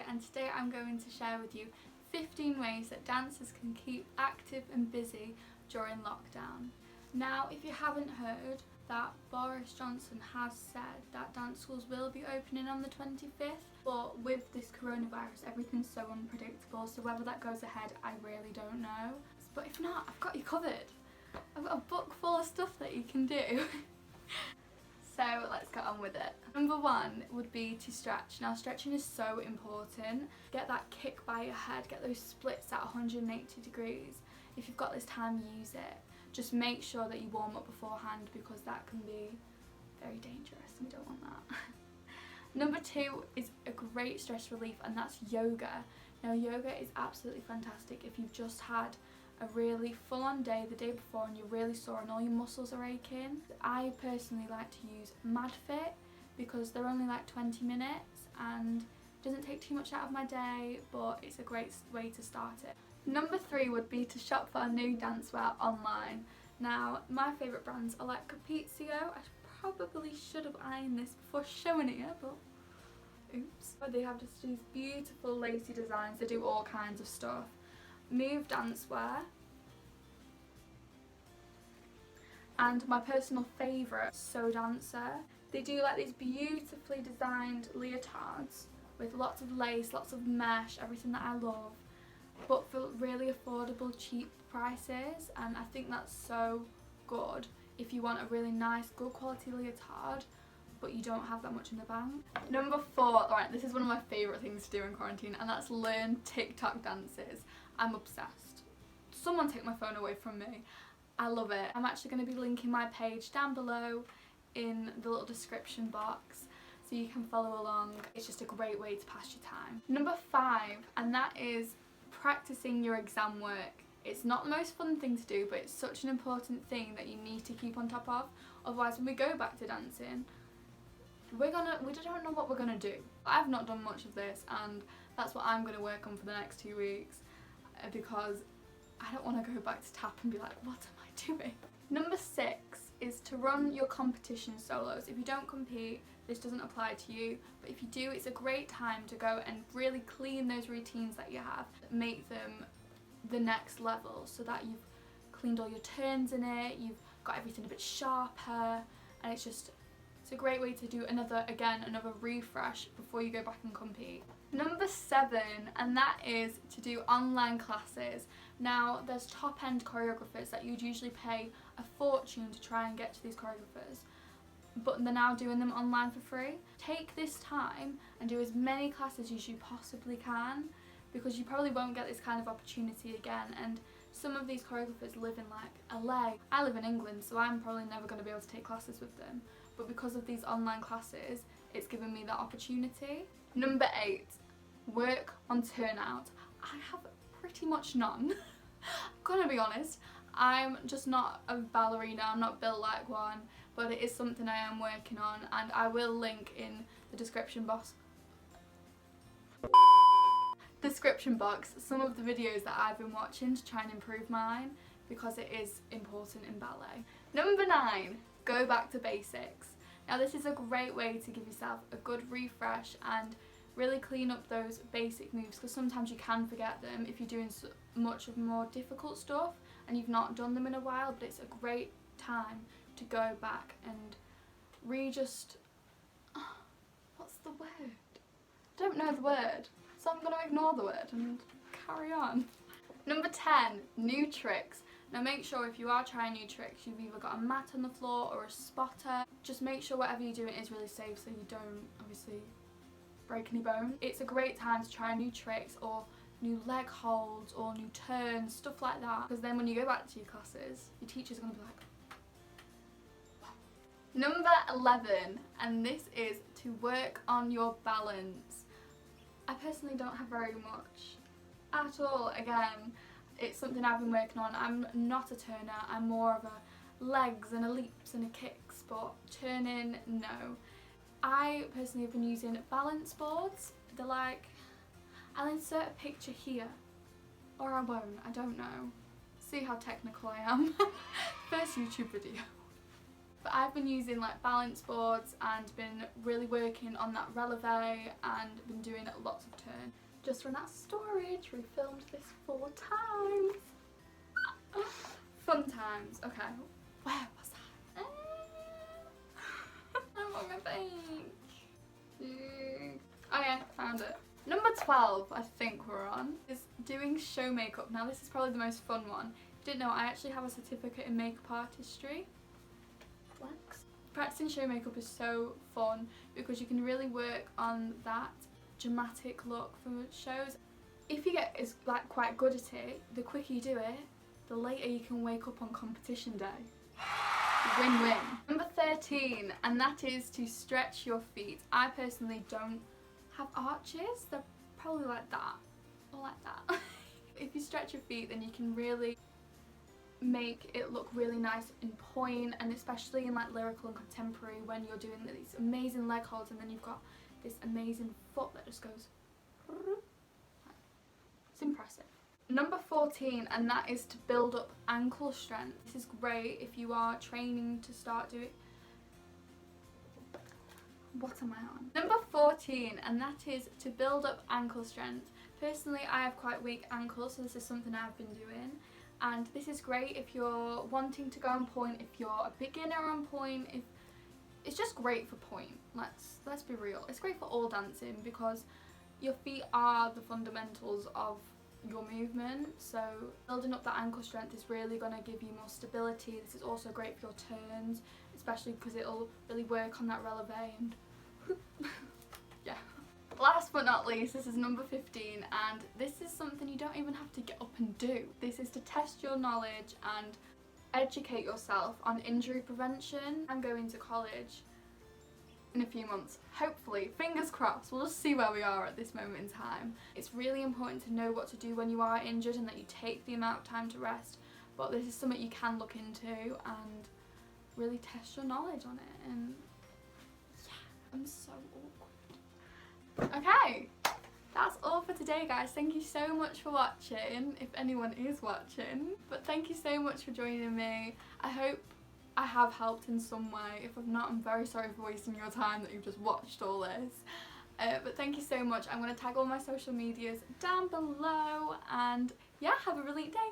and today I'm going to share with you 15 ways that dancers can keep active and busy during lockdown. Now, if you haven't heard, that Boris Johnson has said that dance schools will be opening on the 25th, but with this coronavirus everything's so unpredictable, so whether that goes ahead I really don't know. But if not, I've got you covered. I've got a book full of stuff that you can do. So let's get on with it. Number one would be to stretch. Now stretching is so important. Get that kick by your head, get those splits at 180 degrees. If you've got this time, use it. Just make sure that you warm up beforehand because that can be very dangerous and we don't want that. Number two is a great stress relief, and that's yoga. Now yoga is absolutely fantastic if you've just had a really full-on day the day before and you're really sore and all your muscles are aching. I personally like to use MadFit because they're only like 20 minutes and it doesn't take too much out of my day, but it's a great way to start it. Number three would be to shop for new dancewear online. Now my favourite brands are like Capizio. I probably should have ironed this before showing it, but oops. But they have just these beautiful lacy designs. They do all kinds of stuff. Move dancewear, and my personal favourite, So Dancer. They do like these beautifully designed leotards with lots of lace, lots of mesh, everything that I love, but for really affordable, cheap prices, and I think that's so good if you want a really nice, good quality leotard but you don't have that much in the bank. Number four, right, this is one of my favourite things to do in quarantine, and that's learn TikTok dances. I'm obsessed. Someone take my phone away from me. I love it. I'm actually going to be linking my page down below in the little description box so you can follow along. It's just a great way to pass your time. Number five, and that is practicing your exam work. It's not the most fun thing to do, but it's such an important thing that you need to keep on top of. Otherwise, when we go back to dancing, we don't know what we're gonna do. I've not done much of this, and that's what I'm gonna work on for the next 2 weeks because I don't want to go back to tap and be like, what am I doing? Number six is to run your competition solos. If you don't compete, this doesn't apply to you, but if you do, it's a great time to go and really clean those routines that you have, make them the next level so that you've cleaned all your turns in it, you've got everything a bit sharper, and it's a great way to do another refresh before you go back and compete. Number seven, and that is to do online classes. Now there's top end choreographers that you'd usually pay a fortune to try and get to these choreographers, but they're now doing them online for free. Take this time and do as many classes as you possibly can, because you probably won't get this kind of opportunity again, and some of these choreographers live in like LA. I live in England, so I'm probably never going to be able to take classes with them, but because of these online classes it's given me that opportunity. Number eight, work on turnout. I have pretty much none. I'm gonna be honest, I'm just not a ballerina, I'm not built like one, but it is something I am working on, and I will link in the description box some of the videos that I've been watching to try and improve mine, because it is important in ballet. Number nine, go back to basics. Now this is a great way to give yourself a good refresh and really clean up those basic moves, because sometimes you can forget them if you're doing so much of more difficult stuff and you've not done them in a while, but it's a great time to go back and what's the word? I don't know the word, so I'm going to ignore the word and carry on. Number 10, new tricks. Now make sure if you are trying new tricks, you've either got a mat on the floor or a spotter. Just make sure whatever you're doing is really safe so you don't obviously break any bones. It's a great time to try new tricks or new leg holds or new turns, stuff like that, because then when you go back to your classes, your teacher's going to be like, wow. Number 11, and this is to work on your balance. I personally don't have very much at all. Again, it's something I've been working on. I'm not a turner, I'm more of a legs and a leaps and a kicks, but turning, no. I personally have been using balance boards. They're like, I'll insert a picture here, or I won't, I don't know. See how technical I am. First YouTube video. But I've been using like balance boards and been really working on that releve and been doing lots of turn. Just run out of storage, we filmed this 4 times. Fun times. Okay, where was I? I'm on my page. Okay, found it. Number 12, I think we're on, is doing show makeup. Now this is probably the most fun one. If you didn't know, I actually have a certificate in makeup artistry. Flex. Practicing show makeup is so fun because you can really work on that dramatic look for shows. If you get quite good at it, the quicker you do it, the later you can wake up on competition day. Win-win. Number 13, and that is to stretch your feet. I personally don't have arches, they're probably like that, or like that. If you stretch your feet, then you can really make it look really nice in point, and especially in like lyrical and contemporary when you're doing these amazing leg holds and then you've got this amazing foot that just goes. It's impressive. Number 14, and that is to build up ankle strength. This is great if you are training to start doing. What am I on? Number 14, and that is to build up ankle strength. Personally, I have quite weak ankles, so this is something I've been doing. And this is great if you're wanting to go on point, if you're a beginner on point, if it's just great for point. Let's be real. It's great for all dancing because your feet are the fundamentals of your movement, so building up that ankle strength is really going to give you more stability. This is also great for your turns, especially because it'll really work on that releve and yeah. Last but not least, this is number 15, and this is something you don't even have to get up and do. This is to test your knowledge and educate yourself on injury prevention. I'm going to college in a few months, hopefully, fingers crossed. We'll just see where we are at this moment in time. It's really important to know what to do when you are injured and that you take the amount of time to rest, but this is something you can look into and really test your knowledge on it. And yeah, I'm so awkward. Okay, that's all for today, guys. Thank you so much for watching, if anyone is watching, but thank you so much for joining me. I hope I have helped in some way. If I've not, I'm very sorry for wasting your time that you've just watched all this. But thank you so much. I'm going to tag all my social medias down below, and yeah, have a brilliant day.